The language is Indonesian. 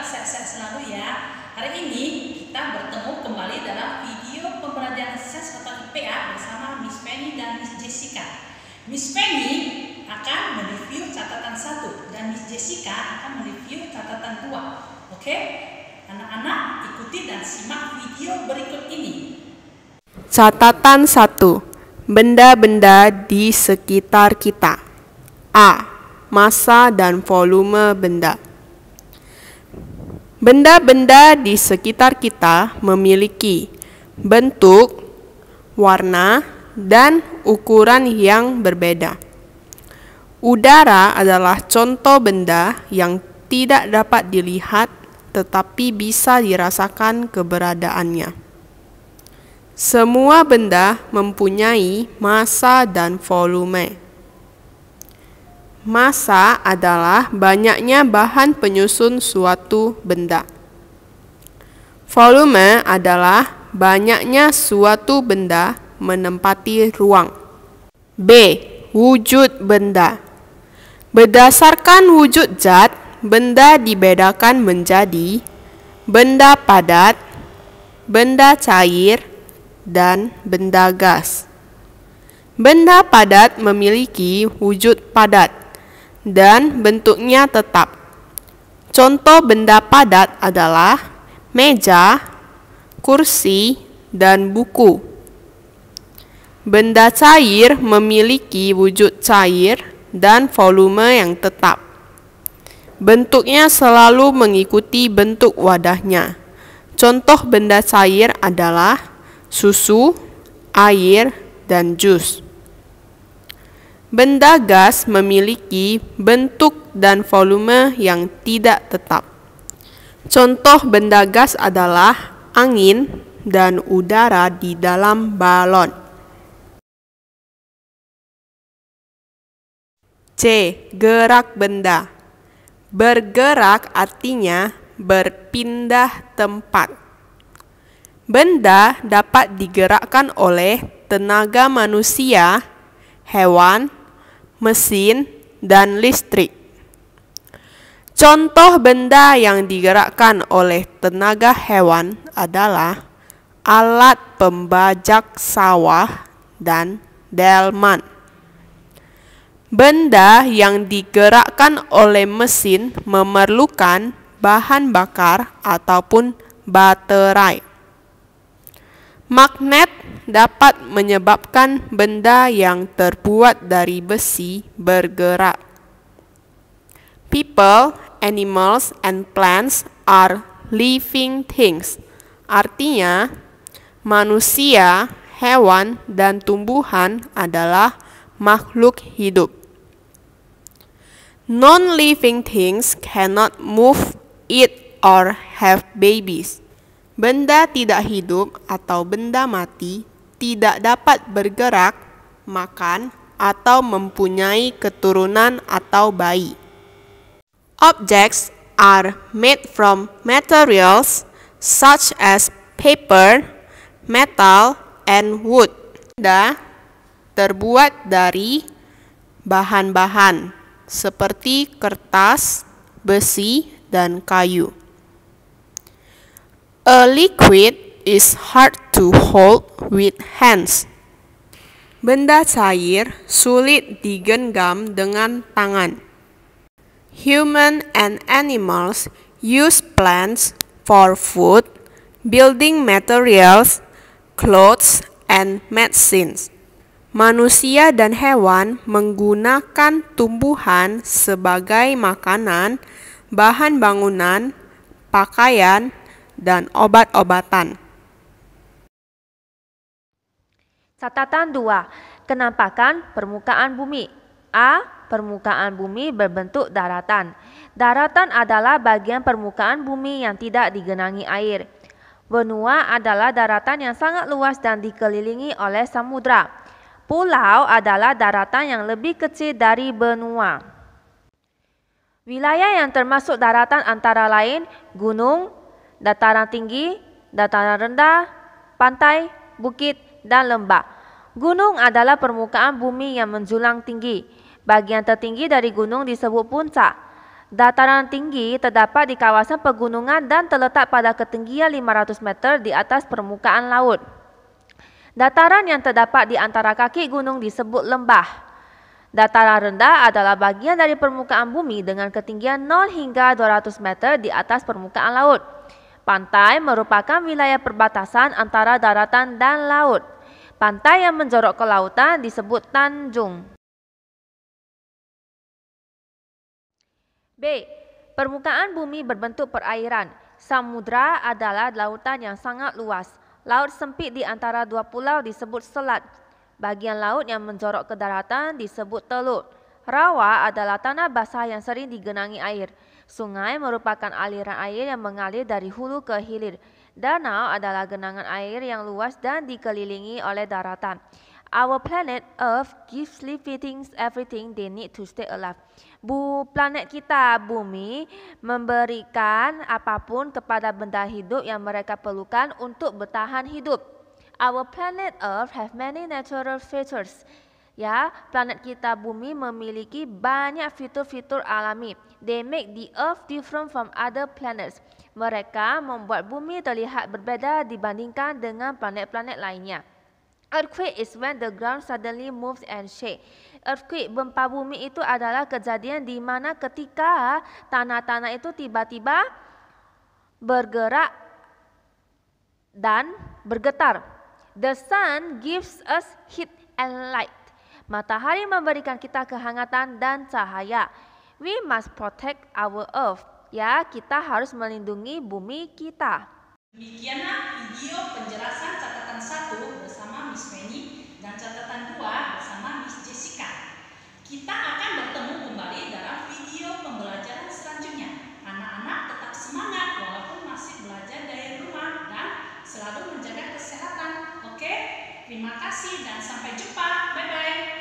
sehat-sehat selalu ya. Hari ini kita bertemu kembali dalam video pembelajaran SES atau IPA bersama Miss Penny dan Miss Jessica. Miss Penny akan mereview catatan 1 dan Miss Jessica akan mereview catatan 2. Oke? Anak-anak ikuti dan simak video berikut ini. Catatan 1. Benda-benda di sekitar kita. A. Massa dan volume benda. Benda-benda di sekitar kita memiliki bentuk, warna, dan ukuran yang berbeda. Udara adalah contoh benda yang tidak dapat dilihat tetapi bisa dirasakan keberadaannya. Semua benda mempunyai massa dan volume. Massa adalah banyaknya bahan penyusun suatu benda. Volume adalah banyaknya suatu benda menempati ruang. B. Wujud benda. Berdasarkan wujud zat, benda dibedakan menjadi benda padat, benda cair, dan benda gas. Benda padat memiliki wujud padat dan bentuknya tetap. Contoh benda padat adalah meja, kursi, dan buku. Benda cair memiliki wujud cair dan volume yang tetap. Bentuknya selalu mengikuti bentuk wadahnya. Contoh benda cair adalah susu, air, dan jus. Benda gas memiliki bentuk dan volume yang tidak tetap. Contoh benda gas adalah angin dan udara di dalam balon. C. Gerak benda. Bergerak artinya berpindah tempat. Benda dapat digerakkan oleh tenaga manusia, hewan, mesin, dan listrik. Contoh benda yang digerakkan oleh tenaga hewan adalah alat pembajak sawah dan delman. Benda yang digerakkan oleh mesin memerlukan bahan bakar ataupun baterai. Magnet dapat menyebabkan benda yang terbuat dari besi bergerak. People, animals, and plants are living things. Artinya, manusia, hewan, dan tumbuhan adalah makhluk hidup. Non-living things cannot move, eat, or have babies. Benda tidak hidup atau benda mati tidak dapat bergerak, makan, atau mempunyai keturunan atau bayi. Objects are made from materials such as paper, metal, and wood. Benda terbuat dari bahan-bahan seperti kertas, besi, dan kayu. A liquid is hard to hold with hands. Benda cair sulit digenggam dengan tangan. Human and animals use plants for food, building materials, clothes, and medicines. Manusia dan hewan menggunakan tumbuhan sebagai makanan, bahan bangunan, pakaian, dan obat-obatan. Catatan 2. Kenampakan permukaan bumi. A. Permukaan bumi berbentuk daratan. Daratan adalah bagian permukaan bumi yang tidak digenangi air. Benua adalah daratan yang sangat luas dan dikelilingi oleh samudra. Pulau adalah daratan yang lebih kecil dari benua. Wilayah yang termasuk daratan antara lain gunung, dataran tinggi, dataran rendah, pantai, bukit, dan lembah. Gunung adalah permukaan bumi yang menjulang tinggi. Bagian tertinggi dari gunung disebut puncak. Dataran tinggi terdapat di kawasan pegunungan dan terletak pada ketinggian 500 meter di atas permukaan laut. Dataran yang terdapat di antara kaki gunung disebut lembah. Dataran rendah adalah bagian dari permukaan bumi dengan ketinggian 0 hingga 200 meter di atas permukaan laut. Pantai merupakan wilayah perbatasan antara daratan dan laut. Pantai yang menjorok ke lautan disebut tanjung. B. Permukaan bumi berbentuk perairan. Samudra adalah lautan yang sangat luas. Laut sempit di antara dua pulau disebut selat. Bagian laut yang menjorok ke daratan disebut teluk. Rawa adalah tanah basah yang sering digenangi air. Sungai merupakan aliran air yang mengalir dari hulu ke hilir. Danau adalah genangan air yang luas dan dikelilingi oleh daratan. Our planet Earth gives living things everything they need to stay alive. Planet kita, bumi, memberikan apapun kepada benda hidup yang mereka perlukan untuk bertahan hidup. Our planet Earth have many natural features. Ya, planet kita bumi memiliki banyak fitur-fitur alami. They make the Earth different from other planets. Mereka membuat bumi terlihat berbeda dibandingkan dengan planet-planet lainnya. Earthquake is when the ground suddenly moves and shake. Earthquake, gempa bumi itu adalah kejadian di mana ketika tanah-tanah itu tiba-tiba bergerak dan bergetar. The sun gives us heat and light. Matahari memberikan kita kehangatan dan cahaya. We must protect our earth. Ya, kita harus melindungi bumi kita. Demikianlah video penjelasan catatan 1 bersama Miss Penny dan catatan 2 bersama Miss Jessica. Kita akan bertemu kembali dalam video pembelajaran selanjutnya. Anak-anak tetap semangat walaupun masih belajar dari rumah dan selalu menjaga kesehatan. Oke? Terima kasih dan sampai jumpa. Bye-bye.